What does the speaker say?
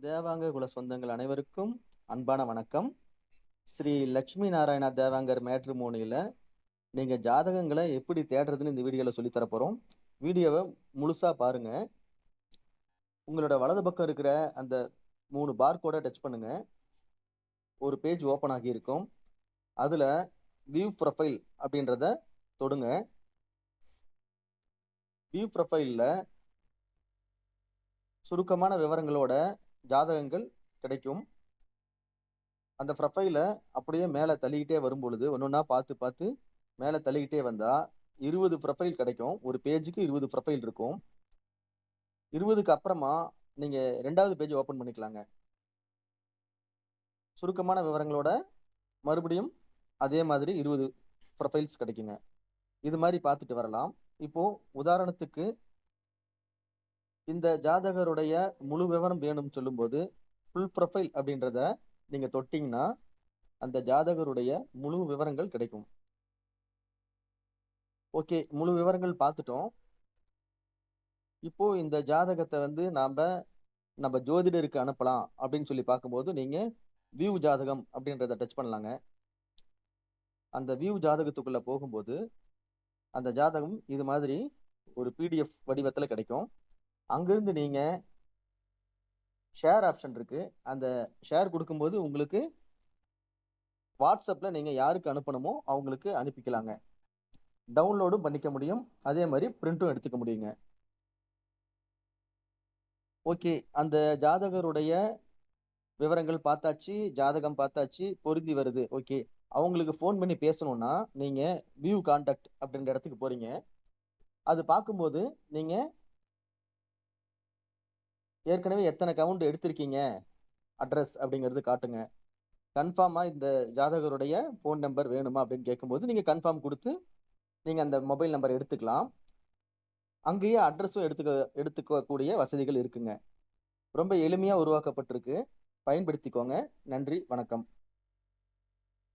தேவாங்க குல சொந்தங்கள் அனைவருக்கும் அன்பான வணக்கம். ஸ்ரீ லட்சுமி நாராயணா தேவாங்கர் மேட்ரிமோனியில நீங்க ஜாதகங்களை எப்படி தேடுறதுன்னு இந்த வீடியோல சொல்லித் தர போறோம். வீடியோவை முழுசா பாருங்க. உங்களோட வலது பக்கம் இருக்கிற அந்த 3 பார்கோட டச் பண்ணுங்க. ஒரு பேஜ் ஓபன் ஆகி இருக்கும். அதுல வியூ ப்ரொஃபைல் அப்படின்றத தொடுங்க. வியூ ப்ரொஃபைல்ல சுருக்கமான விவரங்களோட ஜாதகங்கள் கிடைக்கும். அந்த ப்ரொஃபைல அப்படியே மேலே தள்ளிக்கிட்டே வரும் பொழுது ஒன்னொன்னா பார்த்து பார்த்து மேலே தள்ளிக்கிட்டே வந்தா 20 ப்ரொஃபைல் கிடைக்கும். ஒரு பேஜுக்கு 20 ப்ரொஃபைல் இருக்கும். 20க்கு அப்புறமா நீங்க 2வது பேஜ் ஓபன் பண்ணிக்கலாங்க. சுருக்கமான விவரங்களோட மறுபடியும் அதே மாதிரி 20 ப்ரொஃபைல்ஸ் கிடைக்குங்க. இது மாதிரி பார்த்துட்டு வரலாம். இப்போ உதாரணத்துக்கு இந்த ஜாதகருடைய முழு விவரம் வேணும்னு சொல்லும்போது ஃபுல் ப்ரொஃபைல் அப்படின்றத நீங்க தொட்டிங்கன்னா அந்த ஜாதகருடைய முழு விவரங்கள் கிடைக்கும். ஓகே, முழு விவரங்கள் பார்த்துட்டோம். இப்போ இந்த ஜாதகத்தை நம்ம ஜோதிடருக்கு அனுப்பலாம் அப்படின்னு சொல்லி பார்க்கும்போது நீங்க வியூ ஜாதகம் அப்படின்றத டச் பண்ணலாங்க. அந்த வியூ ஜாதகத்துக்குள்ள போகும்போது அந்த ஜாதகம் இது மாதிரி ஒரு பிடிஎஃப் வடிவத்துல கிடைக்கும். அங்கிருந்து நீங்க ஷேர் ஆப்ஷன் இருக்கு. அந்த ஷேர் கொடுக்கும்போது உங்களுக்கு வாட்ஸ்அப்ல நீங்க யாருக்கு அனுப்பணுமோ அவங்களுக்கு அனுப்பிக்கலாங்க. டவுன்லோடும் பண்ணிக்க முடியும். அதே மாதிரி பிரிண்ட்டும் எடுத்துக்க முடியுங்க. ஓகே, அந்த ஜாதகருடைய விவரங்கள் பார்த்தாச்சு, ஜாதகம் பார்த்தாச்சு, பொருந்தி வருது. ஓகே, அவங்களுக்கு ஃபோன் பண்ணி பேசணும்னா நீங்க வியூ கான்டாக்ட் அப்படின்ற இடத்துக்கு போறீங்க. அது பார்க்கும்போது நீங்க ஏற்கனவே எத்தனை கவுண்ட் எடுத்திருக்கீங்க அட்ரஸ் அப்படிங்கிறது காட்டுங்க. கன்ஃபார்மா இந்த ஜாதகருடைய ஃபோன் நம்பர் வேணுமா அப்படின்னு கேட்கும்போது நீங்க கன்ஃபார்ம் கொடுத்து நீங்க அந்த மொபைல் நம்பர் எடுத்துக்கலாம். அங்கேயே அட்ரஸும் எடுத்துக்கக்கூடிய வசதிகள் இருக்குங்க. ரொம்ப எளிமையா உருவாக்கப்பட்டிருக்கு. பயன்படுத்திக்கோங்க. நன்றி, வணக்கம்.